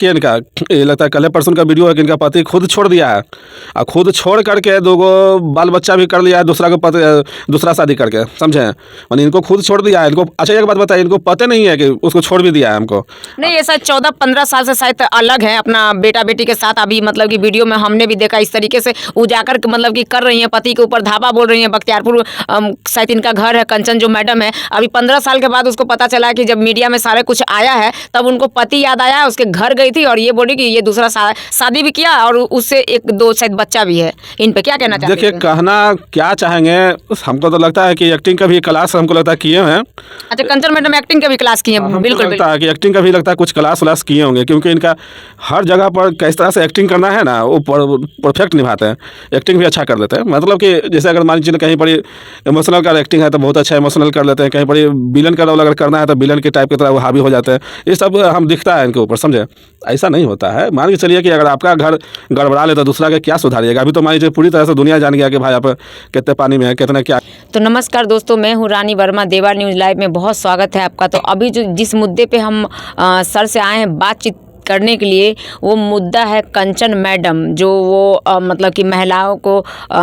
कि इनका ये लगता है कल परसों का वीडियो है कि इनका पति खुद छोड़ दिया है और खुद छोड़ करके 2 बाल बच्चा भी कर लिया है दूसरा को पति दूसरा शादी करके, समझे। मैंने इनको खुद छोड़ दिया है इनको। अच्छा एक बात बताइए, इनको पता नहीं है कि उसको छोड़ भी दिया है हमको? नहीं, ये शायद 14-15 साल से शायद अलग है अपना बेटा बेटी के साथ। अभी मतलब कि वीडियो में हमने भी देखा इस तरीके से वो जाकर मतलब कि कर रही हैं, पति के ऊपर धावा बोल रही हैं। बख्तियारपुर शायद इनका घर है, कंचन जो मैडम है। अभी 15 साल के बाद उसको पता चला कि जब मीडिया में सारे कुछ आया है तब उनको पति याद आया, उसके घर गई थी और ये बोली कि ये दूसरा शादी भी किया और उससे 1-2 शायद बच्चा भी है। इन पे क्या कहना चाहते हैं? देखिए कहना क्या चाहेंगे, हमको तो लगता है कि एक्टिंग का भी क्लास हमको लगता है किए हैं। अच्छा, कंचन मैडम एक्टिंग का भी क्लास किए हैं? बिल्कुल लगता है कि एक्टिंग का भी लगता है कुछ क्लास व्लास किए होंगे, क्योंकि इनका हर जगह पर किस तरह से एक्टिंग करना है ना वो परफेक्ट निभाते हैं। एक्टिंग भी अच्छा कर लेते हैं, मतलब कि जैसे अगर मान लीजिए कहीं पर इमोशनल का एक्टिंग है तो बहुत अच्छा इमोशनल कर लेते हैं, कहीं पर विलन का रोल अगर करना है तो विलन के टाइप की तरह वो हावी हो जाते हैं। ये सब हम दिखता है इनके ऊपर, समझे। ऐसा नहीं होता है। मान के चलिए कि अगर आपका घर गड़बड़ा ले तो दूसरा का क्या सुधारिएगा? अभी तो मान लीजिए पूरी तरह से दुनिया जान गया कि भाई आप कितने पानी में है, कितना क्या। तो नमस्कार दोस्तों, मैं हूँ रानी वर्मा, देवा न्यूज़ लाइव में बहुत स्वागत है आपका। तो अभी जो जिस मुद्दे पे हम सर से आए हैं बातचीत करने के लिए, वो मुद्दा है कंचन मैडम, जो वो मतलब कि महिलाओं को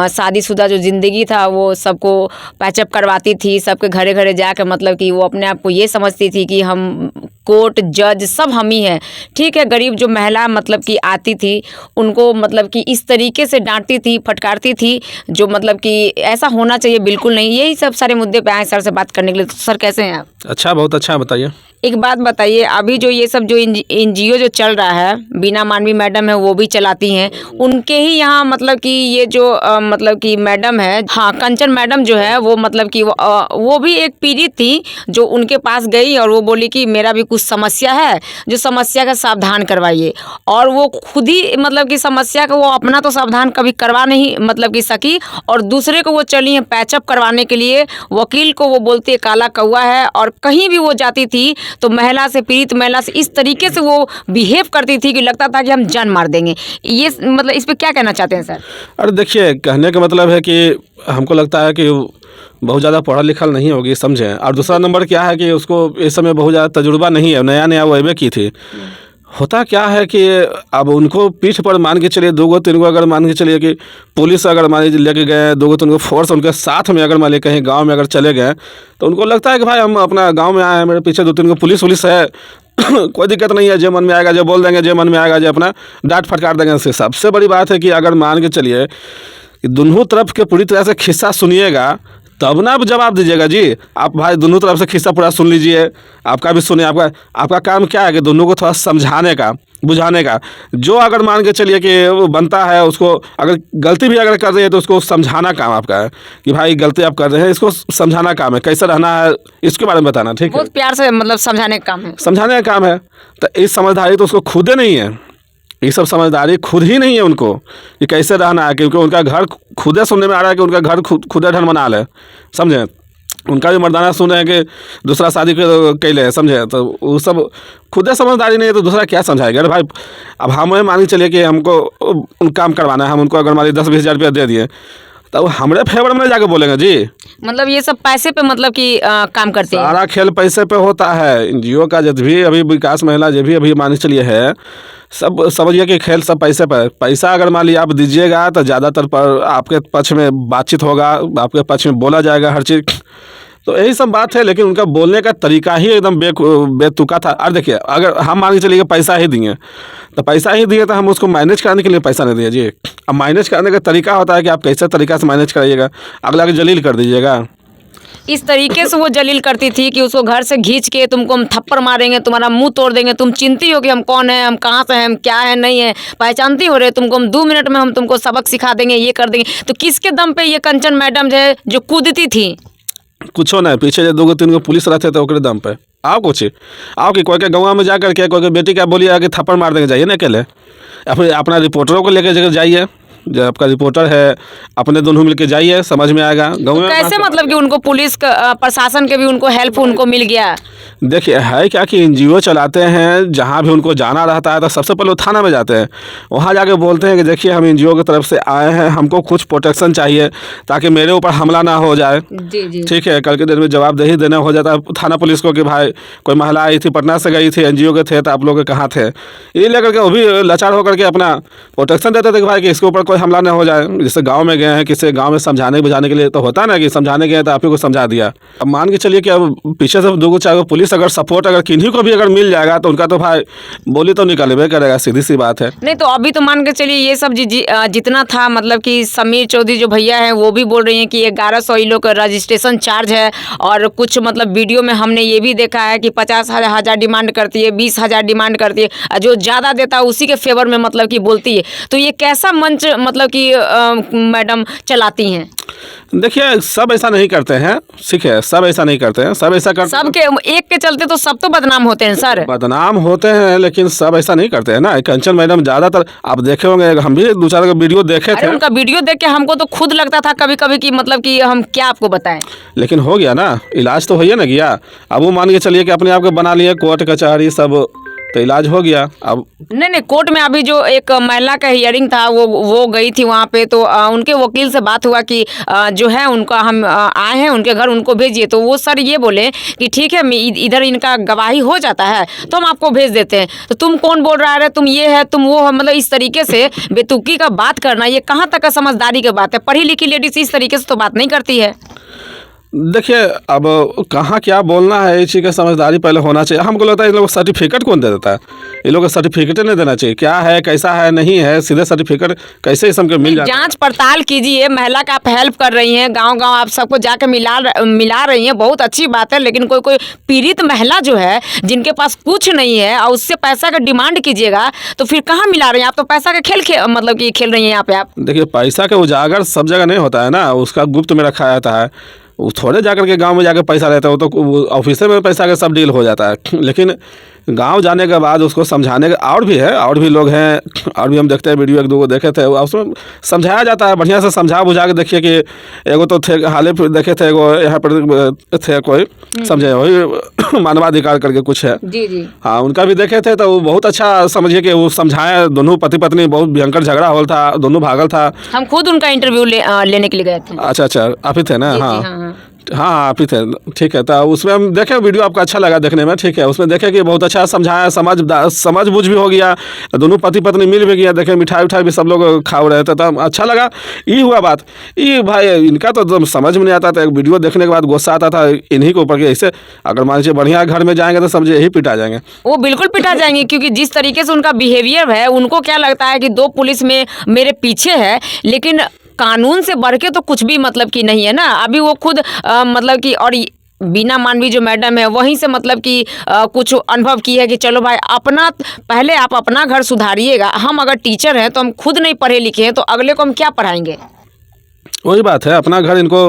शादीशुदा जो ज़िंदगी था वो सबको पैचअप करवाती थी, सबके घरे घरे जाकर मतलब कि वो अपने आप को ये समझती थी कि हम कोर्ट जज सब हम ही हैं। ठीक है, गरीब जो महिला मतलब कि आती थी उनको मतलब कि इस तरीके से डांटती थी, फटकारती थी, जो मतलब कि ऐसा होना चाहिए बिल्कुल नहीं। यही सब सारे मुद्दे पे आए सर से बात करने के लिए। तो सर कैसे हैं आप? अच्छा, बहुत अच्छा, बताइए। एक बात बताइए, अभी जो ये सब जो एनजीओ जो चल रहा है, बीना मानवी मैडम है वो भी चलाती हैं, उनके ही यहाँ मतलब कि ये जो मतलब कि मैडम है, हाँ कंचन मैडम जो है वो मतलब कि वो भी एक पीड़ित थी जो उनके पास गई और वो बोली कि मेरा भी कुछ समस्या है, जो समस्या का समाधान करवाइए। और वो खुद ही मतलब कि समस्या को वो अपना तो समाधान कभी करवा नहीं मतलब कि सकी, और दूसरे को वो चली है पैचअप करवाने के लिए। वकील को वो बोलती है काला कौवा है, और कहीं भी वो जाती थी तो महिला से, पीड़ित महिला से इस तरीके से वो बिहेव करती थी कि लगता था कि हम जान मार देंगे। ये मतलब इस पे क्या कहना चाहते हैं सर? अरे देखिए, कहने का मतलब है कि हमको लगता है कि बहुत ज़्यादा पढ़ा लिखा नहीं होगी, समझें। और दूसरा नंबर क्या है कि उसको इस समय बहुत ज़्यादा तजुर्बा नहीं है, नया नया वो एम ए की थी। होता क्या है कि अब उनको पीठ पर मान के चलिए 2-3 अगर मान के चलिए कि पुलिस अगर मान लीजिए लेके गए 2-3 फोर्स उनके साथ में, अगर मान लीजिए कहीं गांव में अगर चले गए तो उनको लगता है कि भाई हम अपना गांव में आए हैं, मेरे पीछे 2-3 पुलिस है कोई दिक्कत नहीं है, जो मन में आएगा जो बोल देंगे, जो मन में आएगा जो अपना डांट फटकार देंगे। उससे सबसे बड़ी बात है कि अगर मान के चलिए कि दोनों तरफ के पूरी तरह से खिस्सा सुनिएगा तब ना आप जवाब दीजिएगा जी। आप भाई दोनों तरफ से खिस्सा पूरा सुन लीजिए, आपका भी सुनिए। आपका काम क्या है कि दोनों को थोड़ा समझाने का, बुझाने का। जो अगर मान के चलिए कि वो बनता है, उसको अगर गलती भी अगर कर रही है तो उसको समझाना काम आपका है कि भाई गलती आप कर रहे हैं, इसको समझाना काम है, कैसे रहना है इसके बारे में बताना। ठीक है, बहुत प्यार से मतलब समझाने का काम है, समझाने का काम है। तो इस समझदारी तो उसको खुदे नहीं है, ये सब समझदारी खुद ही नहीं है उनको कि कैसे रहना है, क्योंकि उनका घर खुदे सुनने में आ रहा है कि उनका घर खुदे ढन बना ले, समझे। उनका भी मर्दाना सुने हैं कि दूसरा शादी कैले, समझे। तो वो सब खुदे समझदारी नहीं है तो दूसरा क्या समझाएगा? अरे भाई अब हमें मान के चलिए कि हमको काम करवाना है, हम उनको अगर मान लीजिए 10-20 हज़ार रुपया दे दिए तो हमारे फेवर में जाके बोलेंगे जी। मतलब ये सब पैसे पे मतलब कि काम करते हैं। सारा खेल पैसे पे होता है। एनजीओ का जब भी अभी विकास महिला जो भी अभी मान के चलिए है, सब समझिए कि खेल सब पैसे पर। पैसा अगर मान लीजिए आप दीजिएगा तो ज़्यादातर पर आपके पक्ष में बातचीत होगा, आपके पक्ष में बोला जाएगा हर चीज़। तो यही सब बात है, लेकिन उनका बोलने का तरीका ही एकदम बेतुका था। और देखिए, अगर हम मान के चलिए पैसा ही दिए तो पैसा ही दिए तो हम उसको मैनेज करने के लिए पैसा नहीं दिए जी। अब मैनेज करने का तरीका होता है कि आप कैसे तरीका से मैनेज कराइएगा, अगला के जलील कर दीजिएगा। इस तरीके से वो जलील करती थी कि उसको घर से खींच के तुमको हम थप्पड़ मारेंगे, तुम्हारा मुंह तोड़ देंगे, तुम चिंती हो कि हम कौन है, हम कहाँ से हैं, हम क्या है नहीं है, पहचानती हो रहे तुमको, हम 2 मिनट में हम तुमको सबक सिखा देंगे, ये कर देंगे। तो किसके दम पे ये कंचन मैडम जो है जो कूदती थी? कुछ नहीं, पीछे जो 2-3 पुलिस रहते थे ओकरे दम पे। आओ कुछ आओ कि कोई के गाँव में जा करके कोई के बेटी क्या बोलिए कि थप्पड़ मार देंगे, जाइए ना अकेले, अपना रिपोर्टरों को लेकर जाइए, जो आपका रिपोर्टर है, अपने दोनों मिलके जाइए, समझ में आएगा। गाँव में कैसे मतलब कि उनको पुलिस प्रशासन के भी उनको हेल्प उनको मिल गया? देखिए है क्या कि एनजीओ चलाते हैं, जहाँ भी उनको जाना रहता है तो सबसे पहले वो थाना में जाते हैं, वहाँ जाके बोलते हैं कि देखिए हम एनजीओ की तरफ से आए हैं, हमको कुछ प्रोटेक्शन चाहिए ताकि मेरे ऊपर हमला ना हो जाए। जी जी। ठीक है, कल के दिन में जवाबदेही देना हो जाता है थाना पुलिस को कि भाई कोई महिला आई थी, पटना से गई थी, एनजीओ के थे, तो आप लोग कहाँ थे, ये लेकर के वो भी लाचार होकर के अपना प्रोटेक्शन देते थे कि भाई कि इसके ऊपर कोई हमला ना हो जाए। जैसे गाँव में गए हैं, किसी गाँव में समझाने बुझाने के लिए तो होता है ना कि समझाने गए तो आप ही को समझा दिया। अब मान के चलिए कि अब पीछे से दो चार पुलिस अगर सपोर्ट अगर किन्हीं को भी अगर मिल जाएगा तो उनका तो भाई बोली तो निकलबे करेगा, सीधी सी बात है। नहीं तो अभी तो मान के चलिए ये सब जितना था, मतलब कि समीर चौधरी जो भैया हैं वो भी बोल रही हैं कि 1100 ये लोग का रजिस्ट्रेशन चार्ज है, और कुछ मतलब वीडियो में हमने ये भी देखा है कि 50,000 डिमांड करती है, 20,000 डिमांड करती है, जो ज़्यादा देता है उसी के फेवर में मतलब कि बोलती है। तो ये कैसा मंच मतलब कि मैडम चलाती हैं? देखिए सब ऐसा नहीं करते हैं, ठीक है, सब ऐसा नहीं करते हैं, सब ऐसा करते सब के एक के चलते तो सब तो बदनाम होते हैं सर। बदनाम होते हैं, लेकिन सब ऐसा नहीं करते हैं ना। कंचन मैडम ज़्यादातर आप देखे होंगे, हम भी दो चार वीडियो देखे अरे थे, उनका वीडियो देख के हमको तो खुद लगता था कभी कभी कि मतलब कि हम क्या आपको बताएं। लेकिन हो गया ना, इलाज तो हो ही ना गया। अब वो मान के चलिए कि अपने आप को बना लिए कोर्ट कचहरी सब, तो इलाज हो गया। अब नहीं कोर्ट में अभी जो एक महिला का हियरिंग था वो गई थी वहाँ पे, तो उनके वकील से बात हुआ कि जो है उनका हम आए हैं उनके घर, उनको भेजिए। तो वो सर ये बोले कि ठीक है, इधर इनका गवाही हो जाता है तो हम आपको भेज देते हैं। तो तुम कौन बोल रहा है, तुम ये है तुम वो है, मतलब इस तरीके से बेतुकी का बात करना, ये कहाँ तक का समझदारी की बात है? पढ़ी लिखी लेडीज इस तरीके से तो बात नहीं करती है। देखिए अब कहाँ क्या बोलना है, इस चीज़ का समझदारी पहले होना चाहिए। हमको लगता है इन लोगों को सर्टिफिकेट कौन दे देता है? ये लोग को सर्टिफिकेट नहीं देना चाहिए, क्या है कैसा है नहीं है, सीधे सर्टिफिकेट कैसे इस हमको मिल जाता है? जांच पड़ताल कीजिए, महिला का आप हेल्प कर रही हैं, गांव गांव आप सबको जाकर मिला रही हैं, बहुत अच्छी बात है। लेकिन कोई पीड़ित महिला जो है जिनके पास कुछ नहीं है और उससे पैसा का डिमांड कीजिएगा तो फिर कहाँ मिला रही हैं आप? तो पैसा का खेल मतलब कि खेल रही हैं यहाँ पे आप। देखिए पैसा का उजागर सब जगह नहीं होता है ना, उसका गुप्त में रखा जाता है। वो थोड़े जाकर के गांव में जाकर पैसा रहता है, वो तो ऑफिस में पैसा का सब डील हो जाता है। लेकिन गांव जाने के बाद उसको समझाने का और भी है, और भी लोग हैं, और भी हम देखते हैं वीडियो, एक दो को देखे थे, उसमें समझाया जाता है बढ़िया से, समझा बुझा के। देखिए कि एगो तो थे हाल ही देखे थे, एगो यहाँ पर थे कोई समझे, वही मानवाधिकार करके कुछ है, जी जी हाँ, उनका भी देखे थे। तो वो बहुत अच्छा समझिए कि वो समझाए, दोनों पति पत्नी बहुत भयंकर झगड़ा हो था, दोनों भागल था। हम खुद उनका इंटरव्यू लेने के लिए गए थे। अच्छा आप ही थे ना? जी, हाँ जी, हाँ। हाँ आप ही थे, ठीक है। तो उसमें हम देखे वीडियो, आपका अच्छा लगा देखने में, ठीक है। उसमें देखे कि बहुत अच्छा समझाया, समझ बूझ भी हो गया, दोनों पति पत्नी मिल भी गया, देखे मिठाई उठाई भी सब लोग खा रहे थे, तो अच्छा लगा। ये हुआ बात, ये भाई इनका तो समझ में नहीं आता था। एक वीडियो देखने के बाद गुस्सा आता था इन्हीं के ऊपर कि ऐसे अगर मान लीजिए बढ़िया घर में जाएंगे तो समझे यही पिटा जाएंगे। वो बिल्कुल पिटा जाएंगे, क्योंकि जिस तरीके से उनका बिहेवियर है, उनको क्या लगता है कि 2 पुलिस में मेरे पीछे है, लेकिन कानून से बढ़ के तो कुछ भी मतलब कि नहीं है ना। अभी वो खुद मतलब कि, और बीना मानवी जो मैडम है वहीं से मतलब कि कुछ अनुभव की है कि चलो भाई अपना पहले आप अपना घर सुधारिएगा। हम अगर टीचर हैं तो हम खुद नहीं पढ़े लिखे हैं, तो अगले को हम क्या पढ़ाएंगे? वही बात है, अपना घर इनको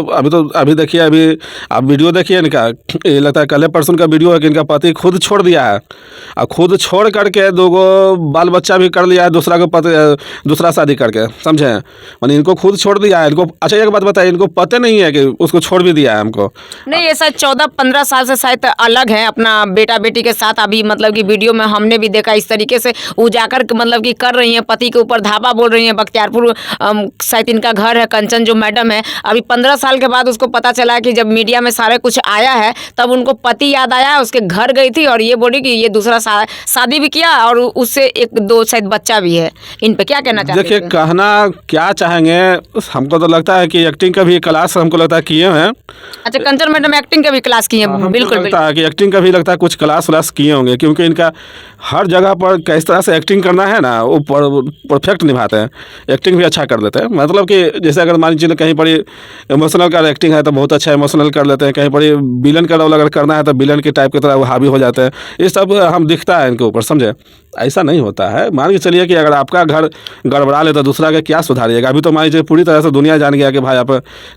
अभी देखिए, अभी आप वीडियो देखिए इनका, ये लगता है कल परसों का वीडियो है कि इनका पति खुद छोड़ दिया है, और खुद छोड़ करके 2 बाल बच्चा भी कर लिया है, दूसरा शादी करके, समझे? मानी इनको खुद छोड़ दिया है इनको। अच्छा एक बात बताइए, इनको पता नहीं है कि उसको छोड़ भी दिया है हमको? नहीं, ये शायद 14-15 साल से शायद अलग है अपना बेटा बेटी के साथ। अभी मतलब कि वीडियो में हमने भी देखा इस तरीके से वो जाकर मतलब कि कर रही हैं, पति के ऊपर धावा बोल रही हैं। बख्तियारपुर शायद इनका घर है, कंचन जो मैडम है। अभी 15 साल के बाद उसको पता चला कि जब मीडिया में सारे कुछ आया है तब उनको पति याद आया, उसके घर गई थी और ये बोली कि ये दूसरा शादी भी किया और उससे 1-2 शायद बच्चा भी है। इन पे क्या कहना चाहते हैं? देखिए कहना क्या चाहेंगे, हमको तो लगता है कि एक्टिंग का भी क्लास हमको लगता है किए हैं। अच्छा, कंचन मैडम एक्टिंग का भी क्लास किए हैं? बिल्कुल लगता है कि एक्टिंग का भी लगता है कुछ क्लास किए होंगे, क्योंकि इनका हर जगह पर किस तरह से एक्टिंग करना है ना, वो परफेक्ट निभाते हैं, एक्टिंग भी अच्छा कर देते हैं। मतलब कि जैसे अगर मान लीजिए कहीं पर इमोशनल का एक्टिंग है तो बहुत अच्छा इमोशनल कर लेते हैं, कहीं पर विलन का रोल अगर करना है तो विलन के टाइप की तरह वो हावी हो जाते हैं। ये सब हम दिखता है इनके ऊपर, समझे? ऐसा नहीं होता है। मान के चलिए कि अगर आपका घर गड़बड़ा ले तो दूसरा का क्या सुधारिएगा? अभी तो मान लीजिए पूरी तरह से दुनिया जान गया कि भाई आप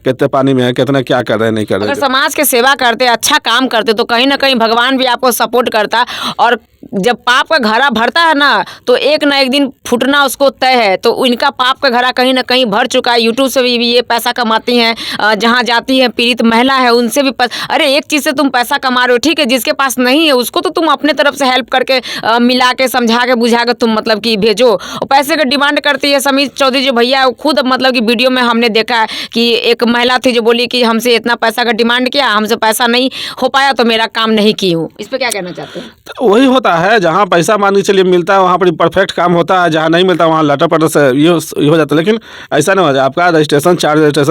कितने पानी में है, कितना क्या कर रहे हैं, नहीं कर रहे हैं। अगर समाज के सेवा करते, अच्छा काम करते, तो कहीं ना कहीं भगवान भी आपको सपोर्ट करता और जब पाप का घड़ा भरता है ना तो एक ना एक दिन फूटना उसको तय है। तो इनका पाप का घड़ा कहीं ना कहीं भर चुका है। यूट्यूब से भी ये पैसा कमाती हैं, जहाँ जाती है पीड़ित महिला है उनसे भी अरे एक चीज़ से तुम पैसा कमा रहे हो, ठीक है, जिसके पास नहीं है उसको तो तुम अपने तरफ से हेल्प करके मिला के समझा के बुझा के तुम मतलब कि भेजो। और पैसे का डिमांड करती है। समीर चौधरी जो भैया है खुद मतलब कि वीडियो में हमने देखा है कि एक महिला थी जो बोली कि हमसे इतना पैसा का डिमांड किया, हमसे पैसा नहीं हो पाया तो मेरा काम नहीं की हूँ। इस पर क्या कहना चाहते हैं? तो वही होता है, जहाँ पैसा मान के चलिए मिलता है वहाँ पर परफेक्ट काम होता है, जहाँ नहीं मिलता वहाँ लटर पटर से ये हो जाता है। लेकिन ऐसा नहीं हो जाए, आपका रजिस्ट्रेशन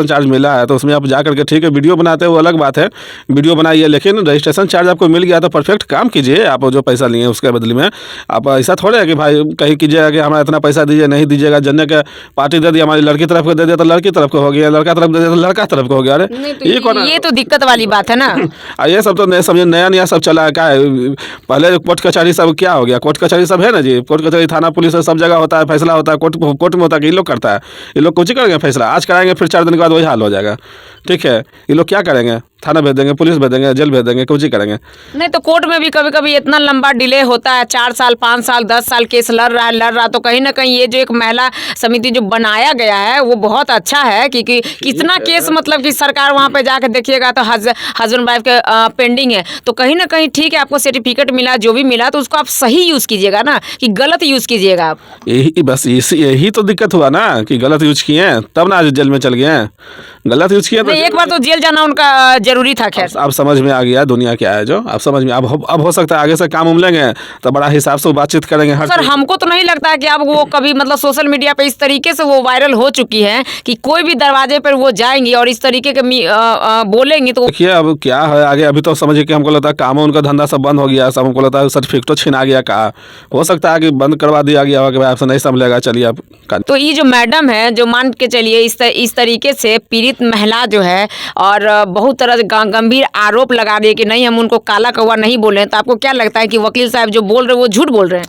चार्ज मिला है तो उसमें आप जा करके ठीक है वीडियो बनाते हैं वो अलग बात है, वीडियो बनाइए, लेकिन रजिस्ट्रेशन चार्ज आपको मिल गया तो परफेक्ट काम कीजिए। आप जो पैसा लिए उसके बदले में आप ऐसा थोड़े है कि भाई कहीं कीजिएगा कि हमारा इतना पैसा दीजिए, नहीं दीजिएगा जन्ने के पार्टी दे दिया, हमारी लड़की तरफ को दे दिया तो लड़की तरफ को हो गया, लड़का तरफ दे दिया तो लड़का तरफ को हो गया। अरे ये तो दिक्कत वाली बात है ना। ये सब तो नहीं समझे, नया सब चला है। क्या है, पहले कोर्ट कचहरी सब क्या हो गया, कोर्ट कचहरी सब है ना जी, कोर्ट कचहरी थाना पुलिस सब जगह होता है, फैसला होता है कोर्ट में होता है कि ये लोग करता है। ये लोग कुछ ही करेंगे, फैसला आज कराएंगे फिर 4 दिन के बाद वही हाल हो जाएगा। ठीक है, ये लोग क्या करेंगे, थाना भेज देंगे, पुलिस भेज देंगे, जेल भेज देंगे, कुछ ही करेंगे। नहीं तो कोर्ट में भी कभी कभी इतना लंबा डिले होता है, 4 साल 5 साल 10 साल केस लड़ रहा तो कहीं ना कहीं ये जो एक महिला समिति जो बनाया गया है वो बहुत अच्छा है। क्योंकि कितना केस मतलब कि सरकार वहाँ पे जाके देखिएगा तो हस्बैंड वाइफ के पेंडिंग है, तो कहीं ना कहीं ठीक है आपको सर्टिफिकेट मिला जो भी मिला तो उसको आप सही यूज़ कीजिएगा ना, कि गलत यूज़ कीजिएगा आप। यही बस यही तो दिक्कत हुआ ना कि गलत यूज किए हैं तब ना आज जेल में चल गए हैं। गलत यूज किया तो एक बार तो जेल जाना उनका जरूरी था। खैर अब समझ में आ गया दुनिया क्या है, जो अब समझ में अब हो सकता है आगे से काम उमलेंगे तो बड़ा हिसाब से बातचीत करेंगे। हर सर हमको तो नहीं लगता है कि अब वो कभी मतलब सोशल मीडिया पे इस तरीके से वो वायरल हो चुकी है कि कोई भी दरवाजे पर वो जाएंगी और इस तरीके के बोलेंगी तो देखिए अब क्या है आगे। अभी तो समझिए कि हमको लगता है काम उनका धंधा सब बंद हो गया, सब हमको लगता है सर्टिफिकेट छीना गया। कहा हो सकता है कि बंद करवा दिया गया हो कि भाई आपसे नहीं संभलेगा, चलिए आप। तो ये जो मैडम है जो मान के चलिए इस तरीके से पीड़ित महिला जो है और बहुत तरह गंभीर आरोप लगा रही है कि नहीं हम उनको काला कौवा नहीं बोले, तो आपको क्या लगता है कि वकील साहब जो बोल रहे हैं वो झूठ बोल रहे हैं?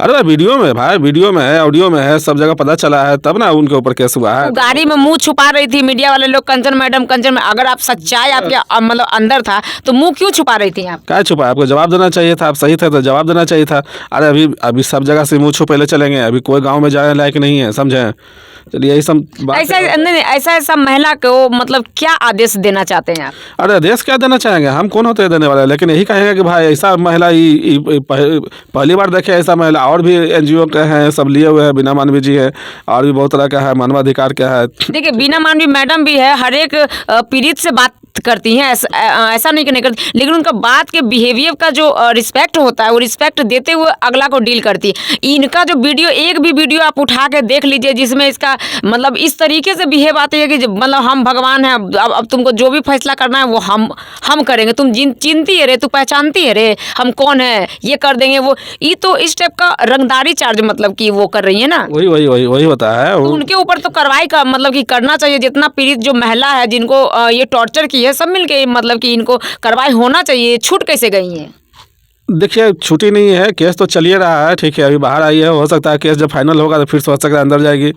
अरे वीडियो में भाई, वीडियो में है, ऑडियो में है, सब जगह पता चला है तब ना उनके ऊपर केस हुआ है। गाड़ी में मुंह छुपा रही थी मीडिया वाले लोग, कंचन मैडम अगर आप सच्चाई आपके मतलब अंदर था तो मुंह क्यों छुपा रही थी आप? क्या छुपा, आपको जवाब देना चाहिए था, आप सही थे तो जवाब देना चाहिए था। अरे अभी सब जगह से मुंह छुपे चलेंगे, अभी कोई गाँव में जाने लायक नहीं है, समझे। चलिए यही सब ऐसा महिला को मतलब क्या आदेश देना चाहते हैं आप? अरे आदेश क्या देना चाहेंगे, हम कौन होते हैं देने वाले, लेकिन यही कहेंगे कि भाई ऐसा महिला पहली बार देखे ऐसा महिला। और भी NGO के हैं, सब लिए हुए हैं, बीना मानवी जी है और भी बहुत तरह का है, मानवाधिकार का है। देखिए बीना मानवी मैडम भी है, हर एक पीड़ित से बात करती हैं, ऐसा नहीं कि नहीं करती, लेकिन उनका बात के बिहेवियर का जो रिस्पेक्ट होता है वो रिस्पेक्ट देते हुए अगला को डील करती है। इनका जो वीडियो एक भी वीडियो आप उठा के देख लीजिए जिसमें इसका मतलब इस तरीके से बिहेव आती है कि मतलब हम भगवान हैं, अब तुमको जो भी फैसला करना है वो हम करेंगे, तुम चिंती है रे, तू पहचानती है रे हम कौन है, ये कर देंगे वो। ये तो इस टाइप का रंगदारी चार्ज मतलब कि वो कर रही है ना, वही होता है। तो उनके ऊपर तो कार्रवाई का मतलब कि करना चाहिए। जितना पीड़ित जो महिला है जिनको ये टॉर्चर की है सब मिलके मतलब कि इनको कार्रवाई होना चाहिए। छूट कैसे गई है? देखिए छुट्टी नहीं है, केस तो चलिए रहा है, ठीक है, अभी बाहर आई है, हो सकता है केस जब फाइनल होगा तो फिर सोच सकता है अंदर जाएगी।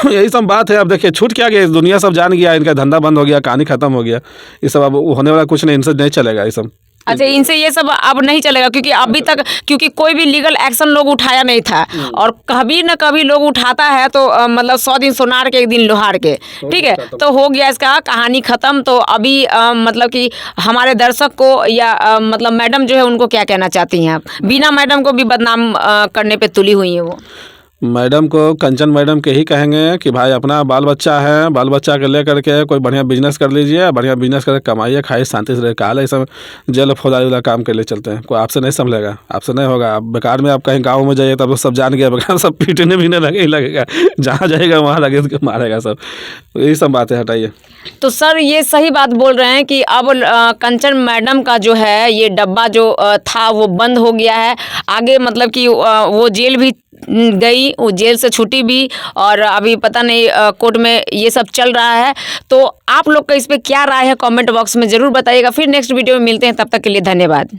यही सब बात है। अब देखिए छूट क्या गया, दुनिया सब जान गया, इनका धंधा बंद हो गया, कहानी खत्म हो गया, ये सब अब होने वाला कुछ नहीं, इनसे नहीं चलेगा ये सब। अच्छा इनसे ये सब अब नहीं चलेगा क्योंकि अभी तक क्योंकि कोई भी लीगल एक्शन लोग उठाया नहीं था और कभी न कभी लोग उठाता है तो मतलब 100 दिन सोनार के 1 दिन लोहार के, ठीक है, तो हो गया इसका कहानी ख़त्म। तो अभी मतलब कि हमारे दर्शक को या मतलब मैडम जो है उनको क्या कहना चाहती हैं आप? बीना मैडम को भी बदनाम करने पे तुली हुई है वो। मैडम को, कंचन मैडम के ही कहेंगे कि भाई अपना बाल बच्चा है, बाल बच्चा के लेकर के कोई बढ़िया बिजनेस कर लीजिए, बढ़िया बिजनेस करके कमाइए, खाइए, शांति से रहे। काल है सब जेल फौजदारी वाला काम के लिए चलते हैं, कोई आपसे नहीं संभलेगा, आपसे नहीं होगा। आप बेकार में आप कहीं गाँव में जाइए तब तो सब जान गया, बेकार सब पीटने भी नहीं लगेगा, जहाँ जाएगा वहाँ लगे तो मारेगा सब। यही सब बातें हटाइए। तो सर ये सही बात बोल रहे हैं कि अब कंचन मैडम का जो है ये डब्बा जो था वो बंद हो गया है। आगे मतलब कि वो जेल भी गई, वो जेल से छुट्टी भी, और अभी पता नहीं कोर्ट में ये सब चल रहा है। तो आप लोग का इस पे क्या राय है कमेंट बॉक्स में ज़रूर बताइएगा। फिर नेक्स्ट वीडियो में मिलते हैं, तब तक के लिए धन्यवाद।